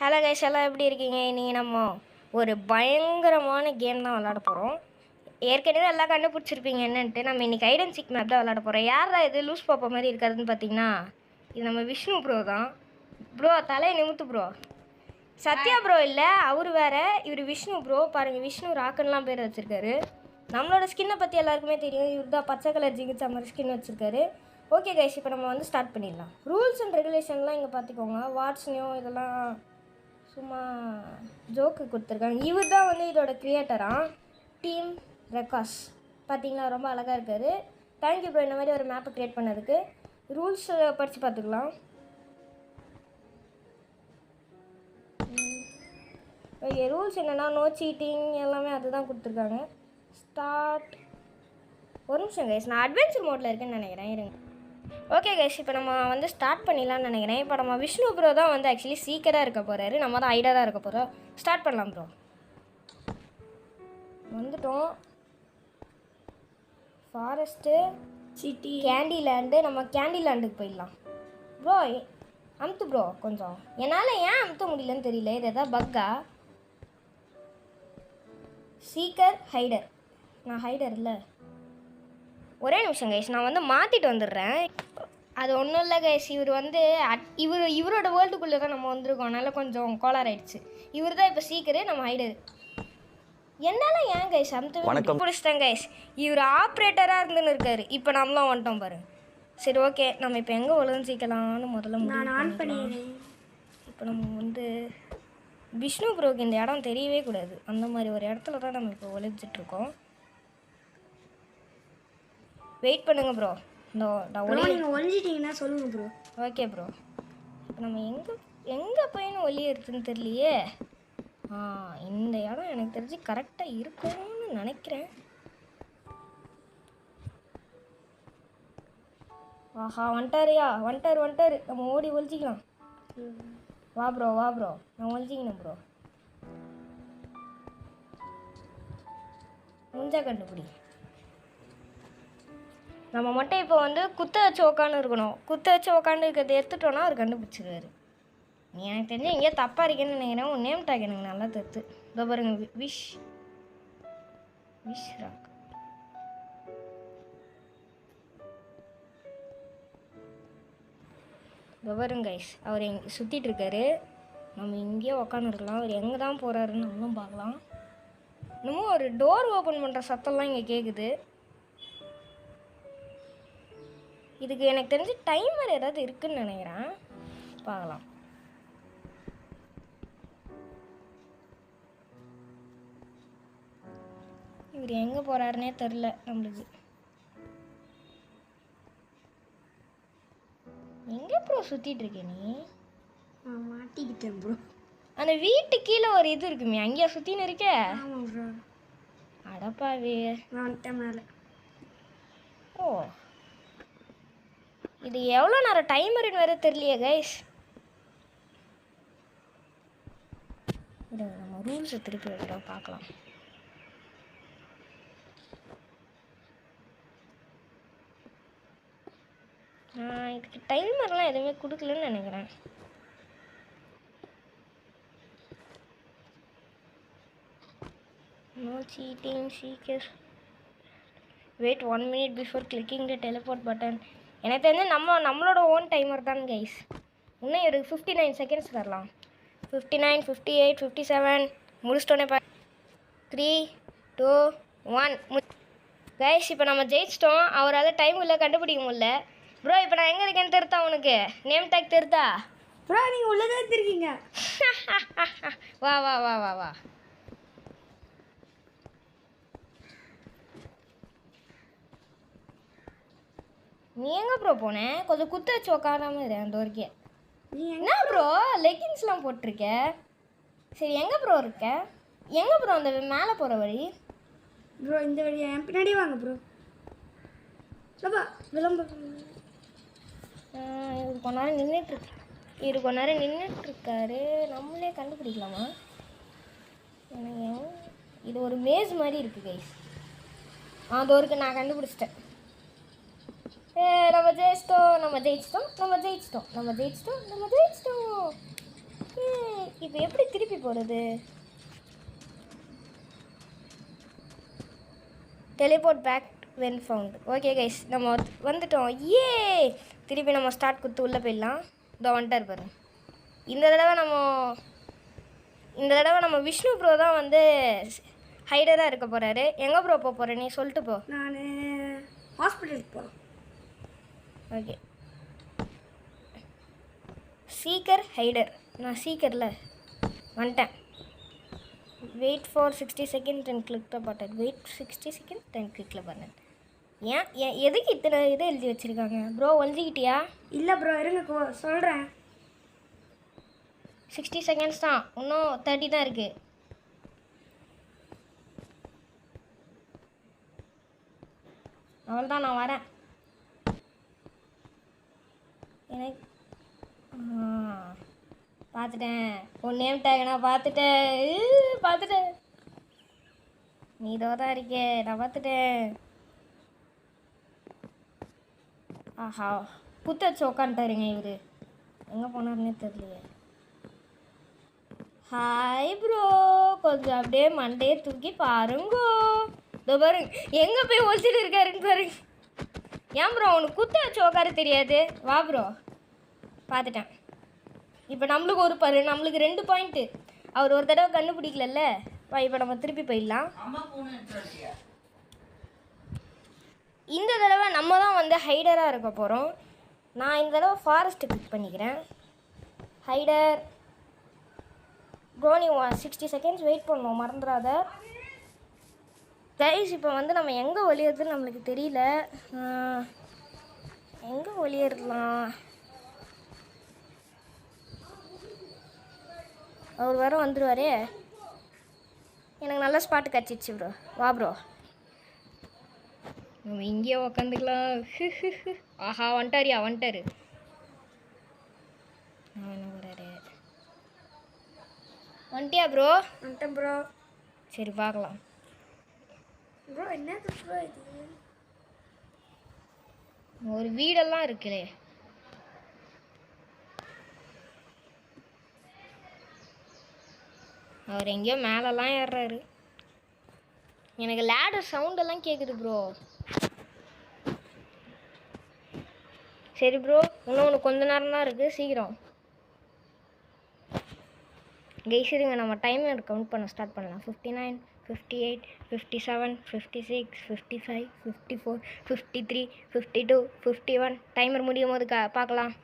Hello guys, எல்லாம் எப்படி இருக்கீங்க? இன்றைக்கி நம்ம ஒரு பயங்கரமான கேம் தான் விளாட போகிறோம். ஏற்கனவே எல்லாம் கண்டுபிடிச்சிருப்பீங்க என்னன்ட்டு. நம்ம இன்றைக்கி ஹைட் அண்ட் சீக் மேப் தான் விளாட போகிறோம். யாரா இது லூஸ் பாப்பா மாதிரி இருக்காதுன்னு பார்த்தீங்கன்னா, இது நம்ம விஷ்ணு ப்ரோ தான். ப்ரோ தலையை நிமித்து ப்ரோ. சத்யா ப்ரோ இல்லை, அவர் வேறு. இவர் விஷ்ணு ப்ரோ. பாருங்கள், விஷ்ணு ராக்கன்லாம் பேர் வச்சுருக்காரு. நம்மளோட ஸ்கின்னை பற்றி எல்லாருக்குமே தெரியும். இவர் தான் பச்சை கலர் ஜிகிச்சா மாதிரி ஸ்கின் வச்சுருக்காரு. ஓகே கைஸ், இப்போ நம்ம வந்து ஸ்டார்ட் பண்ணிடலாம். ரூல்ஸ் அண்ட் ரெகுலேஷன்லாம் இங்கே பார்த்துக்கோங்க. வாட்ஸ்னியோ இதெல்லாம் சும்மா ஜோக்கு கொடுத்துருக்காங்க. இவர் தான் வந்து இதோட க்ரியேட்டராக டீம் ரெக்காஸ். பார்த்தீங்களா, ரொம்ப அழகாக இருக்கார். தேங்க்யூ ப்ரோ இந்த மாதிரி ஒரு மேப்பை க்ரியேட் பண்ணதுக்கு. ரூல்ஸ் படித்து பார்த்துக்கலாம். ஓகே, ரூல்ஸ் என்னென்னா நோ சீட்டிங் எல்லாமே அதுதான் கொடுத்துருக்காங்க. ஸ்டார்ட். ஒரு நிமிஷம் கைஸ், நான் அட்வென்ச்சர் மோடில் இருக்கேன்னு நினைக்கிறேன். இருங்க. ஓகே கைஸ், இப்போ நம்ம வந்து ஸ்டார்ட் பண்ணிடலான்னு நினைக்கிறேன். இப்போ நம்ம விஷ்ணு ப்ரோ தான் வந்து ஆக்சுவலி சீக்கிரமாக இருக்க போகிறாரு. நம்ம தான் ஐடாக தான் இருக்க போகிறோம். ஸ்டார்ட் பண்ணலாம் ப்ரோ. வந்துட்டோம். Forest city candy land. நம்ம கேண்டி லேண்டுக்கு போயிடலாம் ப்ரோ. அமுத்து ப்ரோ கொஞ்சம். என்னால் ஏன் அமுத்த முடியலன்னு தெரியல. இது எதாவது பக்கா? Seeker hider. நான் ஹைடர் இல்லை. ஒரே நிமிஷம் கைஸ், நான் வந்து மாற்றிட்டு வந்துடுறேன். அது ஒன்றும் இல்லை கைஸ், இவர் வந்து இவரோட வேர்ல்டுக்குள்ளே தான் நம்ம வந்திருக்கோம். அதனால் கொஞ்சம் கோளார் ஆகிடுச்சு. இவர் தான் இப்போ சீக்கிரம், நம்ம ஹைடர். என்னால் ஏன் கைஸ் அமுத்து பிடிச்சிட்டேன் கைஸ். இவர் ஆப்ரேட்டராக இருந்துன்னு இருக்கார். இப்போ நம்மளாம் வந்துட்டோம் பாருங்க. சரி ஓகே, நம்ம இப்போ எங்கே ஒழுங்கிக்கலாம்னு முதல்ல ஆன் பண்ணிடுறேன். இப்போ நம்ம வந்து விஷ்ணு ப்ரோக்கு இந்த இடம் தெரியவே கூடாது. அந்த மாதிரி ஒரு இடத்துல தான் நம்ம இப்போ ஒழிஞ்சிட்ருக்கோம். வெயிட் பண்ணுங்க ப்ரோ. நீங்கள் ஒழிஞ்சிட்டிங்கன்னா சொல்லுங்கள் ப்ரோ. Okay bro. இப்போ நம்ம எங்கே போயின்னு ஒளியறதுன்னு தெரியலையே. இந்த இடம் எனக்கு தெரிஞ்சு கரெக்டாக இருக்கும்னு நினைக்கிறேன். ஆஹா, வந்துட்டாரியா? வந்துட்டார். நம்ம ஓடி ஒழிச்சிக்கலாம். வா ப்ரோ. நான் ஒழிச்சிக்கணும் ப்ரோ. முஞ்சா கண்டுபிடி. நம்ம மட்டும் இப்போ வந்து குத்த வச்சு உக்காந்து இருக்கணும். குத்த வச்சு உக்காந்து இருக்கிறத எடுத்துட்டோன்னா அவர் கண்டுபிடிச்சிருவாரு. நீ எனக்கு தெரிஞ்சு எங்கேயோ தப்பாக இருக்கேன்னு நினைக்கிறேன். உன் நேம் டேக் எனக்கு நல்லா தத்து. இதோ பாருங்க, விஷ் ராக். இதோ பாருங்க கைஸ், அவர் எங்கே சுற்றிட்டு இருக்காரு. நம்ம இங்கேயே உக்காந்துருக்கலாம். அவர் எங்கே தான் போகிறாருன்னு நம்மளும் பார்க்கலாம். இன்னமும் ஒரு டோர் ஓப்பன் பண்ணுற சத்தம்லாம் இங்கே கேட்குது. இதுக்கு எனக்கு தெரிஞ்சு டைமர் ஏதாவது இருக்குன்னு நினைக்கிறேன். பார்க்கலாம். இவர் எங்கே போகிறாருன்னே தெரில நம்மளுக்கு. எங்கே ப்ரோ சுற்றிட்டு இருக்க நீ? மாட்டிக்கிட்டேன் ப்ரோ. அந்த வீட்டு கீழே ஒரு இது இருக்குமே, அங்கேயா சுற்றின்னு இருக்க? அடப்பாவே. மேலே. ஓ, இது எவ்வளோ நேரம் டைமருன்னு வேறு தெரியலையே கைஸ். நம்ம ரூல்ஸை திருப்பி வைக்கிறோம், பார்க்கலாம். இதுக்கு டைமர்லாம் எதுவுமே கொடுக்கலன்னு நினைக்கிறேன். No cheating seeker. Wait 1 minute before clicking the teleport button. எனக்கு தெரிஞ்சு நம்மளோட ஓன் டைமர் தான் கைஸ். இன்னும் ஒரு 59 செகண்ட்ஸ் தரலாம். 59, 58, 57 முடிச்சிட்டோன்னே 3, 2, 1 கைஸ். இப்போ நம்ம ஜெயிச்சிட்டோம். அவரால் டைம் இல்லை, கண்டுபிடிக்க முடியல. ப்ரோ இப்போ நான் எங்கே இருக்கேன்னு தெரியுதா உனக்கு? நேம் டேக் தெரியுதா ப்ரோ? நீங்கள் உள்ளதான் இருக்கீங்க. வா வா வா வா வா. நீ எங்கே ப்ரோ போனேன்? கொஞ்சம் குத்து வச்சு உக்காராம இரு அந்த ஒருக்கே. நீ என்ன ப்ரோ லெகின்ஸ்லாம் போட்டிருக்க? சரி, எங்கே ப்ரோ இருக்க? எங்கே ப்ரோ அந்த மேலே போகிற வழி? ப்ரோ இந்த வழியா? என் பின்னாடி வாங்க ப்ரோ. சபா விளம்பரம். இவர் கொஞ்ச நேரம் நின்றுட்டுருக்காரு. நம்மளே கண்டுபிடிக்கலாமா? எனக்கு இது ஒரு மேஸ் மாதிரி இருக்குது கைஸ். அது ஒருக்கு நான் கண்டுபிடிச்சிட்டேன். நம்ம ஜெயிச்சிட்டோம். இப்போ எப்படி திருப்பி போகிறது? Teleport back when found. Okay guys, நம்ம வந்துட்டோம். ஏ திருப்பி நம்ம ஸ்டார்ட் கொடுத்து உள்ளே போயிடலாம். இதோ வந்துட்டார் பாரு. இந்த தடவை நம்ம விஷ்ணு ப்ரோ தான் வந்து ஹைடராக இருக்க போகிறாரு. எங்கே ப்ரோ போக போகிற நீ சொல்லிட்டு போ. நான் ஹாஸ்பிட்டலுக்கு போகிறேன். Okay, seeker hider. நான் சீக்கரில் வந்துட்டேன். Wait for 60 second and click the button. Wait 60 second and click the button. ஏன் எதுக்கு இத்தனை இதை எழுதி வச்சுருக்காங்க ப்ரோ? ஒழிஞ்சிக்கிட்டியா? இல்லை ப்ரோ, இருங்க சொல்கிறேன். 60 செகண்ட்ஸ் தான், இன்னும் 30 தான் இருக்குது. அவ்வளோதான், நான் வரேன். எனக்கு பார்த்துட்டேன். உன் நேம் டேக் நான் பார்த்துட்டேன். நீ இதோ தான் இருக்கே, நான் பார்த்துட்டேன். ஆஹா, புத்தச்சு உக்காந்துட்டாருங்க இவர். எங்கே போனாருன்னே தெரியலையே. ஹாய் ப்ரோ, கொஞ்சம் அப்படியே மண்டையை தூக்கி பாருங்கோ. இதோ பாருங்க, எங்கே போய் ஒழிச்சிட்டு இருக்காருன்னு பாருங்க. ஏன் ப்ரோ உனக்கு குத்த வச்சு உட்கார தெரியாது? வா ப்ரோ, பார்த்துட்டேன். இப்போ நம்மளுக்கு நம்மளுக்கு 2 பாயிண்ட்டு. அவர் ஒரு தடவை கண்டுபிடிக்கலல்ல. வா, இப்போ நம்ம திருப்பி போயிடலாம். இந்த தடவை நம்ம தான் வந்து ஹைடராக இருக்க போகிறோம். நான் இந்த தடவை ஃபாரஸ்ட்டு கிளிக் பண்ணிக்கிறேன். ஹைடர் ப்ரோ, நீ 60 செகண்ட்ஸ் வெயிட் பண்ணணும், மறந்துடாத கைஸ். இப்போ வந்து நம்ம எங்கே ஒளியறதுன்னு நம்மளுக்கு தெரியல. எங்கே ஒளியறலாம்? அவர் வர வந்துடுவாரே. எனக்கு நல்ல ஸ்பாட்டு கிடச்சிச்சு ப்ரோ. வா ப்ரோ, நம்ம இங்கேயே உக்காந்துக்கலாம். ஆஹா, வந்துட்டாரு. என்ன போகிறாரு? வந்துட்டியா ப்ரோ? வந்துட்டேன் ப்ரோ. சரி, பார்க்கலாம். ப்ரோ என்னது ப்ரோ இது? ஒரு வீடெல்லாம் இருக்குல்லே. அவர் எங்கேயோ மேலெல்லாம் ஏறுறாரு. எனக்கு லேடர் சவுண்டெல்லாம் கேட்குது ப்ரோ. சரி ப்ரோ, இன்னும் கொஞ்ச நேரம் தான் இருக்குது, சீக்கிரம் கைஸ் இருங்க. நம்ம டைமர் கவுண்ட் பண்ண ஸ்டார்ட் பண்ணலாம். 59, 58, 57, 56, 55, 54, 53, 52, 51. டைமர் முடியும் போது பார்க்கலாம்.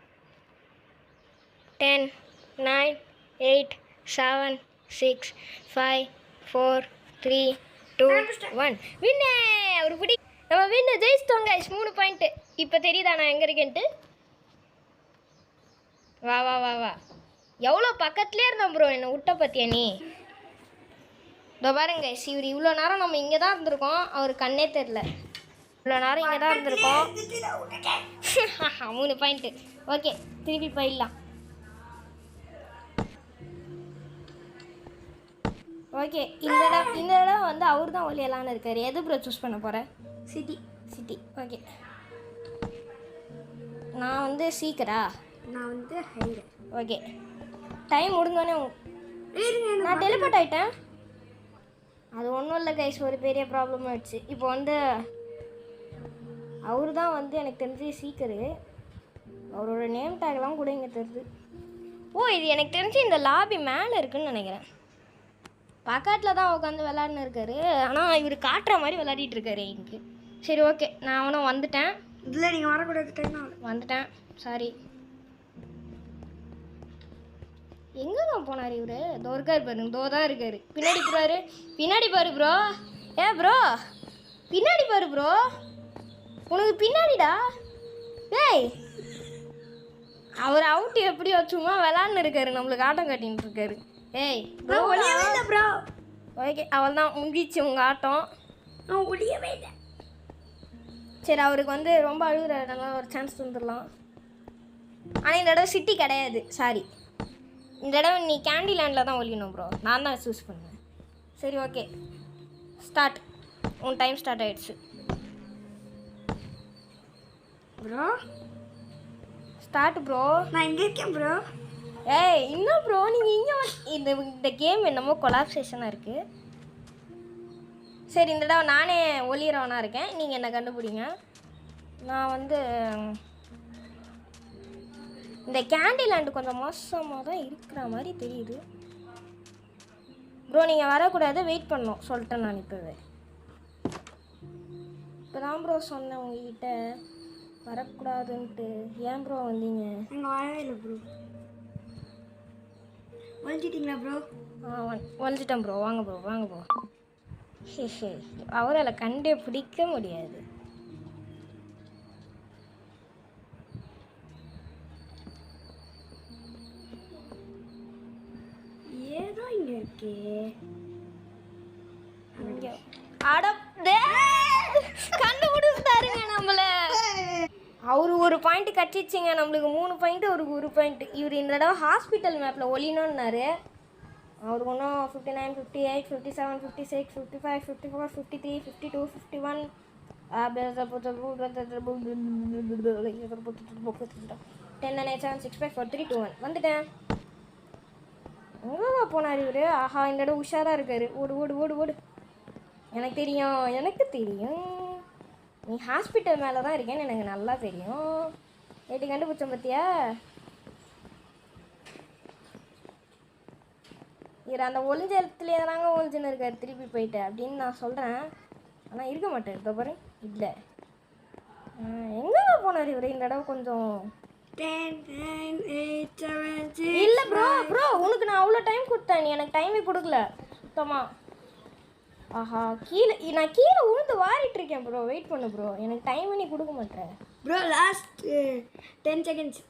10, 9, 8, 7, 6, 5, 4, 3, 2, 1. வின்னு! அவர் பிடி, நம்ம வின்னு, ஜெயிச்சிட்டோம் கைஸ். 3 பாயிண்ட்டு. இப்போ தெரியுதா நான் எங்கே இருக்கேன்ட்டு? வா வா வா வா, எவ்வளோ பக்கத்துலேயே இருந்தோம் ப்ரோ. என்னை விட்ட பற்றியா நீ? இதோ பாருங்க, இவர் இவ்வளோ நேரம் நம்ம இங்கே தான் இருந்திருக்கோம். அவர் கண்ணே தெரில. இவ்வளோ நேரம் இங்கே தான் இருந்திருக்கோம். 3 பாயிண்ட்டு. ஓகே, திருப்பி போயிடலாம். ஓகே, இந்த தடவை வந்து அவர் தான் ஒளியலான்னு இருக்காரு. எது ப்ரோ சூஸ் பண்ண போகிறேன்? சிட்டி. ஓகே, நான் வந்து சீக்கரா. நான் வந்து ஹைடர். ஓகே, டைம் முடிஞ்சோடனே நான் டெலிபோர்ட் ஆகிட்டேன். அது ஒன்றும் இல்லை கைஸ், ஒரு பெரிய ப்ராப்ளம் ஆகிடுச்சு. இப்போ வந்து அவர் தான் வந்து எனக்கு தெரிஞ்சு சீக்கரு. அவரோட நேம் டேக்லாம் கூட இங்கே தெரியுது. ஓ, இது எனக்கு தெரிஞ்சு இந்த லாபி மேலே இருக்குதுன்னு நினைக்கிறேன். பக்கத்தில் தான் உட்காந்து விளாட்னு இருக்காரு. ஆனால் இவர் காட்டுற மாதிரி விளையாடிட்டு இருக்காரு எனக்கு. சரி ஓகே, நான் அவனும் வந்துட்டேன். இதில் நீங்கள் வரக்கூடாது. டைம் வந்துட்டேன், சாரி. எங்கே தான் போனார் இவர்? இதோ இருக்கார் பாருங்க, இதோ தான் இருக்கார். பின்னாடி பாரு ப்ரோ. ப்ரோ பின்னாடி பாரு ப்ரோ, உனக்கு பின்னாடிடா. டேய், அவர் அவுட்டு எப்படியோ சும்மா விளாட்னு இருக்காரு, நம்மளுக்கு ஆட்டம் காட்டின்னு இருக்காரு. Bro bro. ஓகே, அவள் தான் முடிச்சு உங்கள் ஆட்டம். ஒளியவே இல்லை. சரி, அவருக்கு வந்து ரொம்ப அழுகுறாரு, ஒரு சான்ஸ் தந்துடலாம். ஆனால் இந்த தடவை சிட்டி கிடையாது, சாரி. இந்த தடவை நீ கேண்டி லேண்டில் தான் ஒழிக்கணும் ப்ரோ. நான் தான் சூஸ் பண்ணுவேன். சரி ஓகே, ஸ்டார்ட். உன் டைம் ஸ்டார்ட் ஆகிடுச்சு ப்ரோ. Start bro. நான் இங்கே இருக்கேன் ப்ரோ. இன்னும் ப்ரோ நீங்கள் இங்கே இந்த கேம் என்னமோ கொலாப்சேஷனாக இருக்குது. சரி, இந்த தடவை நானே ஒளியறவனாக இருக்கேன், நீங்கள் என்ன கண்டுபிடிங்க. நான் வந்து இந்த கேண்டிலேண்டு கொஞ்சம் மோசமாக தான் இருக்கிற மாதிரி தெரியுது. ப்ரோ நீங்கள் வரக்கூடாது, வெயிட் பண்ணணும் சொல்லிட்டேன் நான் இப்போவே. இப்போ தான் ப்ரோ சொன்னேன் உங்ககிட்ட வரக்கூடாதுன்ட்டு. ஏன் ப்ரோ வந்தீங்க? நாங்கள் வரவே இல்லை ப்ரோ. ஒழிச்சிட்டிங்களா ப்ரோ? ஒழிச்சிட்டேன் ப்ரோ. வாங்க ப்ரோ, வாங்க ப்ரோ. அவரால் கண்டே பிடிக்க முடியாது. ஏதோ இங்கே இருக்கே. கண்டுபிடிச்சாருங்க நம்மள. அவரு ஒரு பாயிண்ட் கட்டிச்சிங்க, நம்மளுக்கு 3 பாயிண்ட், அவருக்கு 1 பாயிண்ட். இவர் இந்த தடவை ஹாஸ்பிட்டல் மேப்பில் ஒளினோன்னாரு. அவருக்கு ஒன்றும் 59, 58, 57, 56, 55, 54, 53, 52, 51 10, 9, 8, 7, 6, 5, 4, 3, 2, 1 வந்துட்டேன். எங்கே போனார் இவர்? ஆஹா, இந்த இடம் உஷாராக இருக்கார். ஓடு ஓடு ஓடு ஓடு. எனக்கு தெரியும், எனக்கு தெரியும், நீ ஹாஸ்பிட்டல் மேலே தான் இருக்கேன்னு எனக்கு நல்லா தெரியும். எப்படி கண்டுபிடிச்சேன் பார்த்தியா? இவர் அந்த ஒளிஞ்ச இடத்துலேயே தாங்க ஒளிஞ்சுன்னு இருக்கார், திருப்பி போயிட்டு அப்படின்னு நான் சொல்கிறேன். ஆனால் இருக்க மாட்டேன். இப்போ பாரு, இல்லை. எங்கே போனார் இவர் இந்த இடம்? கொஞ்சம் 10, 9, 8, 7, 6. இல்லை ப்ரோ, உனக்கு நான் அவ்வளோ டைம் கொடுத்தேன், நீ எனக்கு டைமே கொடுக்கல சுத்தமாக. ஆஹா, நான் கீழே உழுந்து வாரிட்டு இருக்கேன் ப்ரோ. வெயிட் பண்ணு ப்ரோ, எனக்கு டைம் நீ கொடுக்க மாட்டேன் ப்ரோ. Last 10 seconds.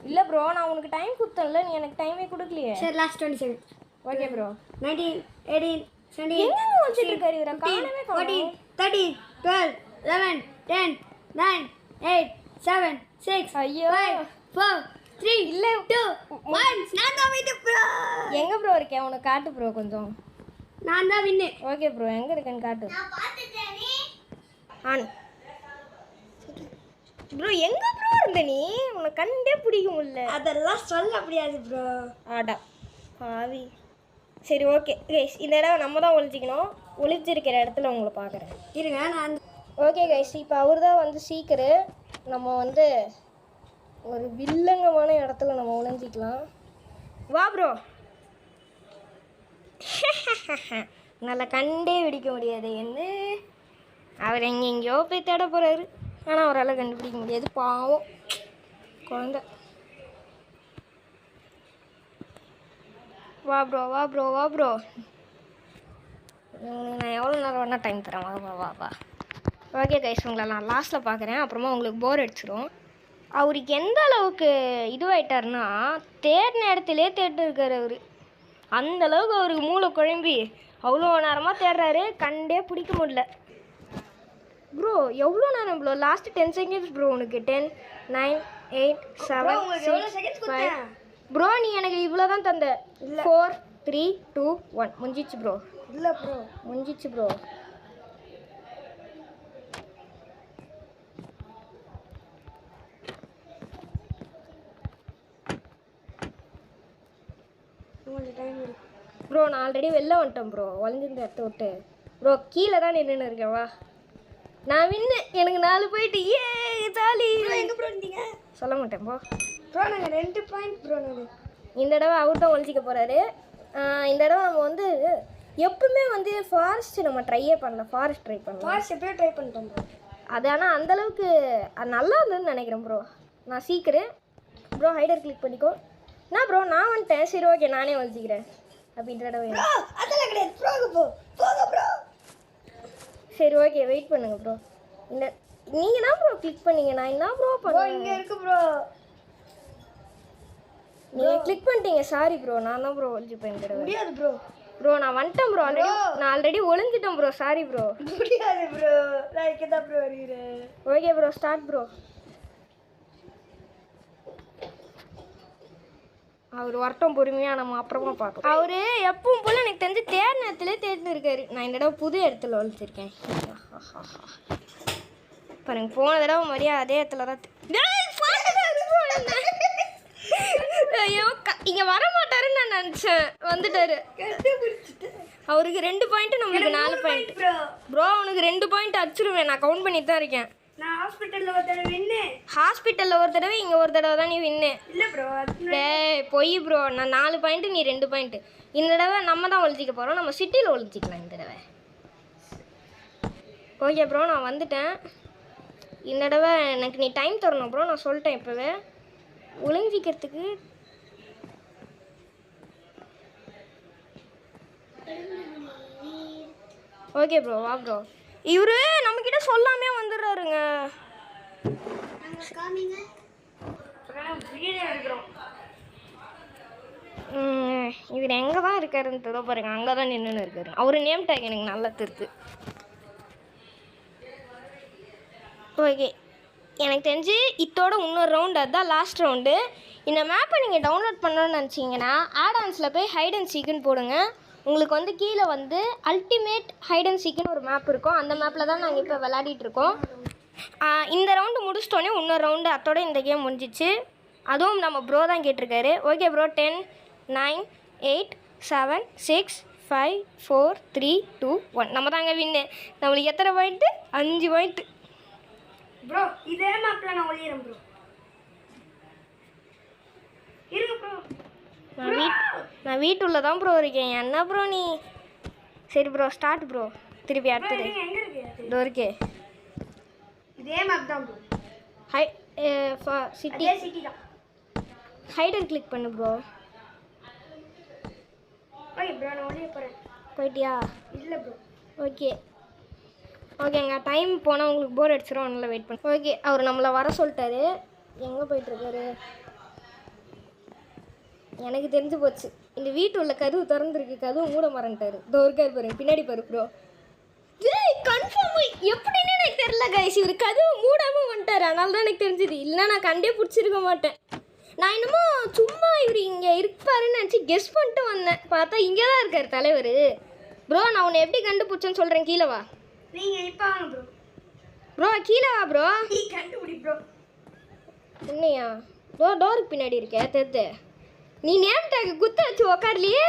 இல்லை ப்ரோ, நான் உனக்கு டைம் கொடுத்தேன்ல, நீ எனக்கு டைமே கொடுக்கலையே. சரி, லாஸ்ட் 20 செகண்ட்ஸ். Okay bro. 19, 18, 17, எங்க வச்சிட்டு இருக்காரு இவரை? காணவே 14, 13, 12, 11, 10, 9, 8, 7, 6, ஐயோ 5, 4, 3, இல்லை 2, 1. நான் தான் வின்னு ப்ரோ. எங்கே ப்ரோ இருக்கேன்? உனக்கு காட்டு ப்ரோ கொஞ்சம். நான் தான் வின்னு. ஓகே ப்ரோ, எங்கே இருக்கேன்னு காட்டு. On bro. எங்கே ப்ரோ இருந்த நீ? உனக்கு கண்டே பிடிக்க முடியல. அதெல்லாம் சொல்ல முடியாது ப்ரோ. ஆடா பாவி. சரி ஓகே கைஸ், இந்த இடம் நம்ம தான் ஒழிச்சிக்கணும். ஒழிச்சிருக்கிற இடத்துல உங்களை பார்க்குறேன். இருங்க, நான் ஓகே கைஸ், இப்போ அவர் தான் வந்து சீக்கிரம் நம்ம வந்து ஒரு வில்லங்கமான இடத்துல நம்ம ஒழிஞ்சிக்கலாம். வா ப்ரோ. நல்லா கண்டே பிடிக்க முடியாது என்ன. அவர் எங்கெங்கேயோ போய் தேட போகிறாரு, ஆனால் அவரால் கண்டுபிடிக்க முடியாது. பாவம் குழந்த. வா ப்ரோ, வா ப்ரோ, வா ப்ரோ. நான் எவ்வளோ நேரம் வேணால் டைம் தரேன். வா வா வா வா. ஓகே கைஸ், உங்களை நான் லாஸ்ட்டில் பார்க்குறேன். அப்புறமா உங்களுக்கு போர் அடிச்சிடும். அவருக்கு எந்த அளவுக்கு இதுவாயிட்டாருன்னா, தேடின இடத்துலே தேடிட்டு இருக்கார் அவர். அந்தளவுக்கு அவருக்கு மூளை குழம்பி அவ்வளோ நேரமாக தேடுறாரு, கண்டே பிடிக்க முடியல. ப்ரோ எவ்வளோ நேரம் ப்ரோ? Last 10 seconds bro. உனக்கு 10, 9, 8, 7, 6, 5. ப்ரோ நீ எனக்கு இவ்வளோ தான் தந்த. 4, 3, 2, 1 முடிஞ்சிச்சு ப்ரோ. இல்லை ப்ரோ, முடிஞ்சிச்சு ப்ரோ. உங்களுக்கு டைம் இருக்கு ப்ரோ. நான் ஆல்ரெடி வெளில வந்துட்டேன் ப்ரோ, ஒளிஞ்சிருந்த இடத்த விட்டு. ப்ரோ கீழே தான் நின்றுன்னு இருக்கேன். வா, நான் வின்னு. எனக்கு 4 போயிட்டு ஏ ஜாலி. எங்கே ப்ரோ இருந்தீங்க? சொல்ல மாட்டேன் ப்ரோ. ப்ரோ நாங்கள் 2 பாயிண்ட் ப்ரோ. நாங்கள் இந்த தடவை அவர் தான் ஒழிச்சிக்க போகிறாரு. இந்த தடவை நம்ம வந்து எப்பவுமே வந்து ஃபாரஸ்ட் நம்ம ட்ரையே பண்ணல. ஃபாரஸ்ட் ட்ரை பண்ணலாம். ஃபாஸ்ட் எப்படியோ ட்ரை பண்ணிட்டோம் ப்ரோ. அது ஆனால் அந்தளவுக்கு அது நல்லா இருந்ததுன்னு நினைக்கிறேன் ப்ரோ. நான் சீக்கிரம் ப்ரோ ஹைடர் கிளிக் பண்ணிக்கோ. என்ன ப்ரோ நான் வந்துட்டேன். சரி ஓகே, நானே ஒழிச்சிக்கிறேன். அப்படின்ற தடவை அதெல்லாம் கிடையாது. போங்க ப்ரோ. சரி ஓகே, வெயிட் பண்ணுங்க ப்ரோ. இந்த நீங்கள் தான் ப்ரோ கிளிக் பண்ணீங்க, நான் என்ன ப்ரோ பண்ணுவேன்? இங்கே இருக்கு ப்ரோ. நீங்கள் கிளிக் பண்ணிட்டீங்க. சாரி ப்ரோ, நான் தான் ப்ரோ ஒழிச்சுப்பேன் இந்த தடவை. முடியாது ப்ரோ. ப்ரோ நான் வந்துட்டேன் ப்ரோ. நான் ஆல்ரெடி ஒழிஞ்சிட்டேன் ப்ரோ. Sorry bro. முடியாது ப்ரோ, நான் இங்கே தான் ப்ரோ வருகிறேன். Okay bro, start bro. அவர் வரட்டும் பொறுமையாக, நம்ம அப்புறமா பார்க்கலாம். அவர் எப்பவும் போல் எனக்கு தெரிஞ்சு தேர் நேரத்தில் தேர்ந்து இருக்காரு. நான் இந்த தடவை புது இடத்துல ஒழிச்சிருக்கேன் பாருங்க. போன தடவை மாதிரியா அதே இடத்துல தான் ஐயோ இங்கே வர மாட்டாருன்னு நான் நினச்சேன், வந்துட்டாரு. அவருக்கு 2 பாயிண்ட், நம்மளுக்கு 4 பாயிண்ட். ப்ரோ அவனுக்கு 2 பாயிண்ட் அடிச்சிருவேன், நான் கவுண்ட் பண்ணிட்டு தான் இருக்கேன். நான் ஹாஸ்பிட்டலில் ஒரு தடவை வின்னு. ஹாஸ்பிட்டலில் ஒரு தடவை, இங்கே ஒரு தடவை தான் நீ வின்னு. இல்லை ப்ரோ. டேய் பொய் ப்ரோ, நான் 4 பாயிண்ட், நீ 2 பாயிண்ட். இந்த தடவை நம்ம தான் ஒழிச்சிக்க போகிறோம், நம்ம சிட்டியில் ஒழிச்சிக்கலாம் இந்த தடவை. ஓகே ப்ரோ நான் வந்துட்டேன். இந்த தடவை எனக்கு நீ டைம் தரணும் ப்ரோ, நான் சொல்லிட்டேன் இப்போவே ஒளிஞ்சிக்கிறதுக்கு. ஓகே ப்ரோ வா ப்ரோ. இவரு நம்மக்கிட்ட சொல்லாமே வந்துடுறாருங்க. இவர் எங்கே தான் இருக்காருன்னு தெரியல பாருங்க, அங்கே தான் நின்றுன்னு இருக்காரு. அவர் நேம் டேக் எனக்கு நல்லா தெரியுது. ஓகே எனக்கு தெரிஞ்சு இதோட இன்னொரு ரவுண்டு, அதுதான் லாஸ்ட் ரவுண்டு. இந்த மேப்பை நீங்கள் டவுன்லோட் பண்ணணும்னு நினச்சிங்கன்னா ஆடான்ஸில் போய் ஹைட் அண்ட் சீக்குன்னு போடுங்க. உங்களுக்கு வந்து கீழே வந்து அல்டிமேட் ஹைட் அண்ட் சீக்குன்னு ஒரு மேப் இருக்கும். அந்த மேப்பில் தான் நாங்கள் இப்போ விளையாடிட்டு இருக்கோம். இந்த ரவுண்டு முடிச்சிட்டோன்னே இன்னொரு ரவுண்டு, அதோட இந்த கேம் முடிஞ்சிச்சு. அதுவும் நம்ம ப்ரோ தான் கேட்டிருக்காரு. ஓகே ப்ரோ 10 9 8 7 6 5 4 3 2 1 நம்ம தாங்க வின்னு. நம்மளுக்கு எத்தனை பாயிண்ட்டு? 5 பாயிண்ட்டு. ப்ரோ இதே மேப்பில் நான் ஒளியிறேன் ப்ரோ. இருங்க ப்ரோ. நான் வீட்டுள்ள தான் ப்ரோ இருக்கேன். என்ன ப்ரோ நீ? சரி ப்ரோ ஸ்டார்ட் ப்ரோ. திருப்பி அடுத்தது எங்கே இருக்கு? இதோ இருக்கே. இதே மேப் தான் ப்ரோ. ஹை சிட்டி சிட்டி தான். ஹைட் அண்ட் கிளிக் பண்ணு ப்ரோ. ஓகே ப்ரோ நான் ஒளிய போகிறேன். போயிட்டியா? இல்லை ப்ரோ. ஓகே ஓகேங்க, டைம் போனால் உங்களுக்கு போர் அடிச்சிடும், அதனால் வெயிட் பண்ணு. ஓகே அவர் நம்மளை வர சொல்லிட்டாரு. எங்கே போயிட்டுருக்காரு? எனக்கு தெரிஞ்சு போச்சு, இந்த வீட்டு உள்ள கதவு திறந்துருக்கு, கதவு மூட மறந்துட்டாரு. இதோ இருக்காரு பாருங்க, பின்னாடி பாரு ப்ரோ. கன்ஃபார்ம் எப்படின்னு எனக்கு தெரியல கைஸ், இவர் கதவு மூடாமல் வந்துட்டார், அதனால தான் எனக்கு தெரிஞ்சுது. இல்லைனா நான் கண்டே பிடிச்சிருக்க மாட்டேன். நான் என்னமோ சும்மா இவர் இங்கே இருப்பாருன்னு நினச்சி கெஸ் பண்ணிட்டு வந்தேன், பார்த்தா இங்கே தான் இருக்கார் தலைவர். ப்ரோ நான் உன்னை எப்படி கண்டுபிடிச்சேன்னு சொல்கிறேன், கீழே வா. நீங்கள் இப்போ வாங்க ப்ரோ. ப்ரோ கீழே வா ப்ரோ. நீ கண்டுபிடி ப்ரோ. என்னையா ப்ரோ டோருக்கு பின்னாடி இருக்கே தெரிது. நீ நேம் டேக் குத்த வச்சு உக்கார்லையே.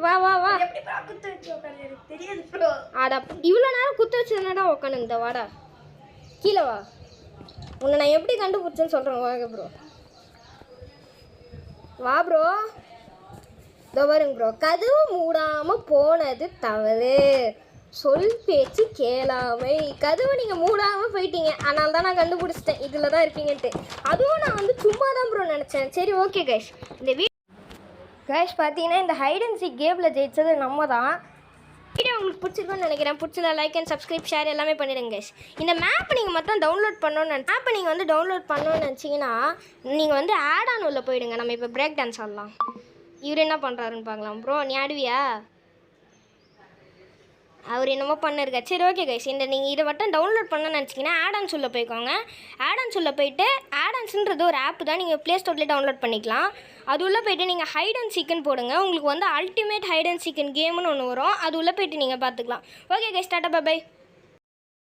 வா வா வா. எப்படி ப்ரோ குத்த வச்சு உட்காரு? எனக்கு தெரியாது ப்ரோ. ஆடா இவ்வளோ நேரம் குத்த வச்சதுனாடா உக்காந்து இந்த வாடா கீழே வா. உன்னை நான் எப்படி கண்டுபிடிச்சேன்னு சொல்கிறேன் வாங்க ப்ரோ. வா ப்ரோ. இதோ பாருங்க ப்ரோ, கதவு மூடாமல் போனது தவறு, சொல் பேச்சு கேளாமை. கதவை நீங்கள் மூடாமல் போயிட்டீங்க, அதனால தான் நான் கண்டுபிடிச்சிட்டேன் இதில் தான் இருப்பீங்கன்ட்டு. அதுவும் நான் வந்து சும்மா தான் ப்ரோ நினச்சேன். சரி ஓகே கைஸ், இந்த கைஸ் பார்த்தீங்கன்னா இந்த ஹைட் அண்ட் சீக் கேமில் ஜெயிச்சது நம்ம தான். வீடியோ உங்களுக்கு பிடிச்சிருக்குன்னு நினைக்கிறேன். பிடிச்சதா லைக் அண்ட் சப்ஸ்கிரைப் ஷேர் எல்லாமே பண்ணிடுங்க கைஸ். இந்த மேப்பை நீங்கள் மட்டும் டவுன்லோட் பண்ணணும்னு மேப்பை நீங்கள் வந்து டவுன்லோட் பண்ணணும்னு நினச்சிங்கன்னா நீங்கள் வந்து ஆட் ஆன் உள்ள போயிடுங்க. நம்ம இப்போ பிரேக் டான்ஸ் ஆடலாம். இவர் என்ன பண்ணுறாருன்னு பார்க்கலாம். ப்ரோ நீ ஆடுவியா? அவர் என்னமோ பண்ணிருக்கா. சரி ஓகே கைஸ், இந்த நீங்கள் இதை மட்டும் டவுன்லோட் பண்ண நினச்சிங்கன்னா ஆடான்ஸ் உள்ள போய்க்கோங்க. ஆடான்ஸ் உள்ள போயிட்டு ஆடான்ஸுன்றது ஒரு ஆப் தான், நீங்கள் ப்ளே ஸ்டோர்லேயே டவுன்லோட் பண்ணிக்கலாம். அது உள்ளே போய்ட்டு நீங்கள் ஹைட் அண்ட் சீக்குன்னு போடுங்க. உங்களுக்கு வந்து அல்டிமேட் ஹைட் அண்ட் சீக்கன் கேம்னு ஒன்று வரும், அது உள்ளே போய்ட்டு நீங்கள் பார்த்துக்கலாம். Okay guys tata by.